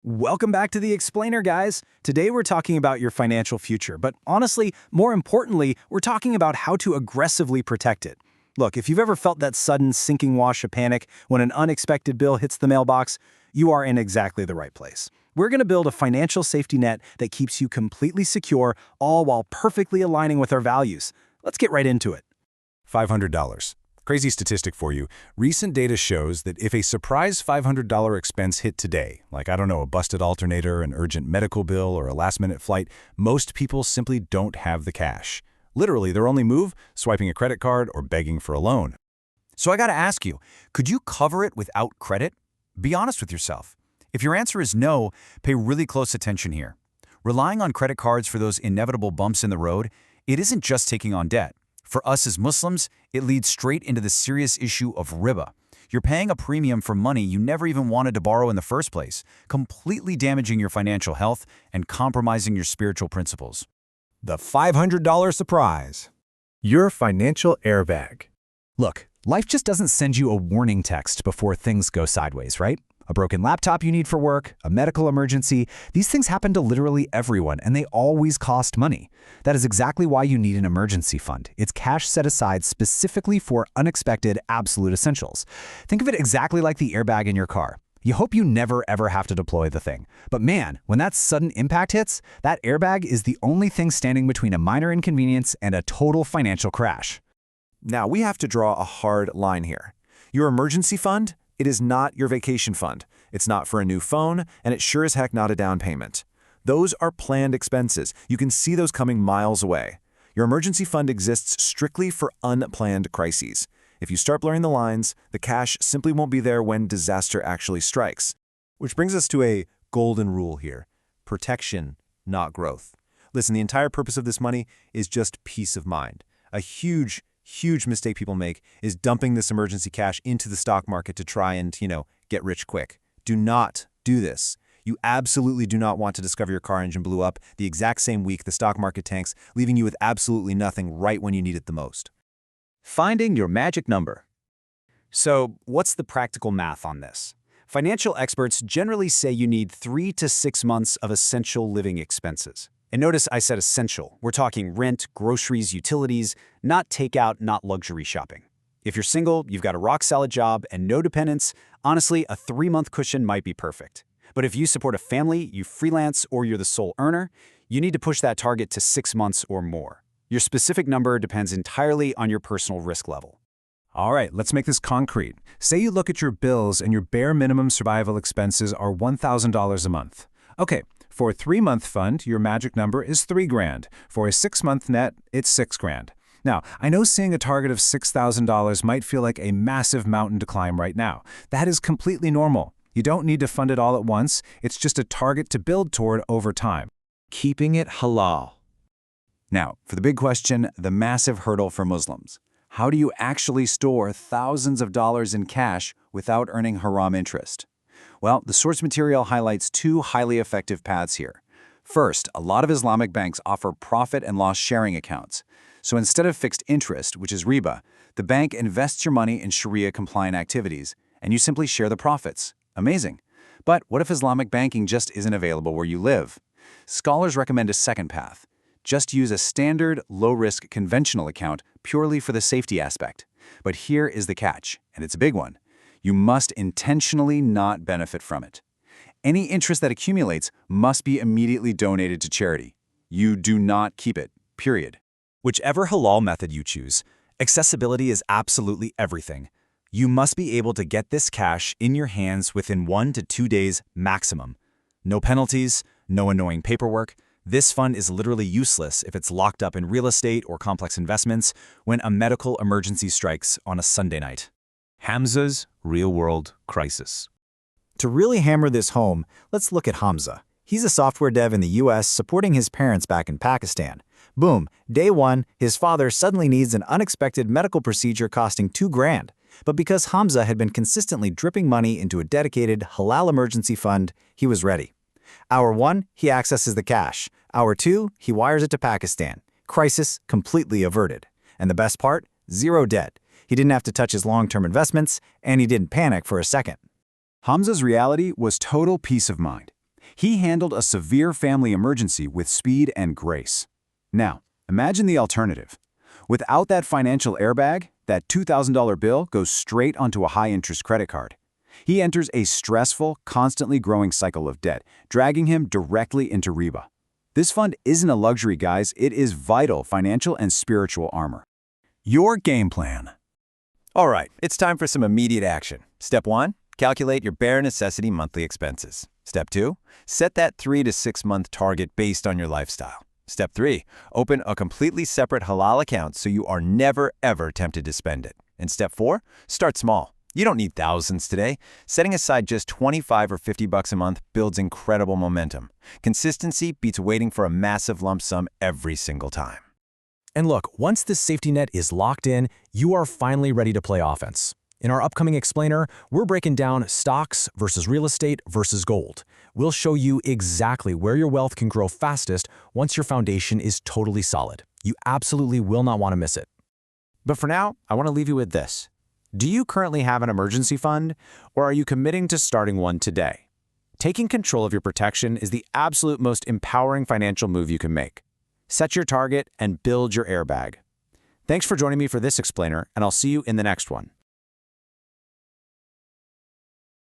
Welcome back to The Explainer, guys. Today we're talking about your financial future, but honestly, more importantly, we're talking about how to aggressively protect it. Look, if you've ever felt that sudden sinking wash of panic when an unexpected bill hits the mailbox, you are in exactly the right place. We're going to build a financial safety net that keeps you completely secure, all while perfectly aligning with our values. Let's get right into it. $500. Crazy statistic for you. Recent data shows that if a surprise $500 expense hit today, like, I don't know, a busted alternator, an urgent medical bill, or a last-minute flight, most people simply don't have the cash. Literally, their only move, swiping a credit card or begging for a loan. So I gotta ask you, could you cover it without credit? Be honest with yourself. If your answer is no, pay really close attention here. Relying on credit cards for those inevitable bumps in the road, it isn't just taking on debt. For us as Muslims, it leads straight into the serious issue of riba. You're paying a premium for money you never even wanted to borrow in the first place, completely damaging your financial health and compromising your spiritual principles. The $500 surprise. Your financial airbag. Look, life just doesn't send you a warning text before things go sideways, right? A broken laptop you need for work, a medical emergency. These things happen to literally everyone, and they always cost money. That is exactly why you need an emergency fund. It's cash set aside specifically for unexpected, absolute essentials. Think of it exactly like the airbag in your car. You hope you never ever have to deploy the thing. But man, when that sudden impact hits, that airbag is the only thing standing between a minor inconvenience and a total financial crash. Now, we have to draw a hard line here. Your emergency fund? It is not your vacation fund. It's not for a new phone, and it's sure as heck not a down payment. Those are planned expenses. You can see those coming miles away. Your emergency fund exists strictly for unplanned crises. If you start blurring the lines, the cash simply won't be there when disaster actually strikes. Which brings us to a golden rule here. Protection, not growth. Listen, the entire purpose of this money is just peace of mind. A huge mistake people make is dumping this emergency cash into the stock market to try and, get rich quick. Do not do this. You absolutely do not want to discover your car engine blew up the exact same week the stock market tanks, leaving you with absolutely nothing right when you need it the most. Finding your magic number. So, what's the practical math on this? Financial experts generally say you need 3 to 6 months of essential living expenses. And notice I said essential. We're talking rent, groceries, utilities, not takeout, not luxury shopping. If you're single, you've got a rock-solid job and no dependents, honestly, a 3-month cushion might be perfect. But if you support a family, you freelance, or you're the sole earner, you need to push that target to 6 months or more. Your specific number depends entirely on your personal risk level. All right, let's make this concrete. Say you look at your bills and your bare minimum survival expenses are $1,000 a month. Okay, for a 3-month fund, your magic number is $3,000. For a 6-month net, it's $6,000. Now, I know seeing a target of $6,000 might feel like a massive mountain to climb right now. That is completely normal. You don't need to fund it all at once. It's just a target to build toward over time. Keeping it halal. Now, for the big question, the massive hurdle for Muslims. How do you actually store thousands of dollars in cash without earning haram interest? Well, the source material highlights 2 highly effective paths here. First, a lot of Islamic banks offer profit and loss sharing accounts. So instead of fixed interest, which is riba, the bank invests your money in Sharia-compliant activities, and you simply share the profits. Amazing. But what if Islamic banking just isn't available where you live? Scholars recommend a second path. Just use a standard, low-risk conventional account purely for the safety aspect. But here is the catch, and it's a big one. You must intentionally not benefit from it. Any interest that accumulates must be immediately donated to charity. You do not keep it, period. Whichever halal method you choose, accessibility is absolutely everything. You must be able to get this cash in your hands within 1 to 2 days maximum. No penalties, no annoying paperwork. This fund is literally useless if it's locked up in real estate or complex investments when a medical emergency strikes on a Sunday night. Hamza's real-world crisis. To really hammer this home, let's look at Hamza. He's a software dev in the US supporting his parents back in Pakistan. Boom, day 1, his father suddenly needs an unexpected medical procedure costing $2,000. But because Hamza had been consistently dripping money into a dedicated halal emergency fund, he was ready. Hour 1, he accesses the cash. Hour 2, he wires it to Pakistan. Crisis completely averted. And the best part? Zero debt. He didn't have to touch his long-term investments, and he didn't panic for a second. Hamza's reality was total peace of mind. He handled a severe family emergency with speed and grace. Now, imagine the alternative. Without that financial airbag, that $2,000 bill goes straight onto a high-interest credit card. He enters a stressful, constantly growing cycle of debt, dragging him directly into Reba. This fund isn't a luxury, guys. It is vital financial and spiritual armor. Your game plan. All right, it's time for some immediate action. Step 1, calculate your bare necessity monthly expenses. Step 2, set that 3 to 6 month target based on your lifestyle. Step 3, open a completely separate halal account so you are never ever tempted to spend it. And step 4, start small. You don't need thousands today. Setting aside just $25 or $50 a month builds incredible momentum. Consistency beats waiting for a massive lump sum every single time. And look, once this safety net is locked in, you are finally ready to play offense. In our upcoming explainer, we're breaking down stocks versus real estate versus gold. We'll show you exactly where your wealth can grow fastest once your foundation is totally solid. You absolutely will not want to miss it. But for now, I want to leave you with this. Do you currently have an emergency fund, or are you committing to starting one today? Taking control of your protection is the absolute most empowering financial move you can make. Set your target and build your airbag. Thanks for joining me for this explainer, and I'll see you in the next one.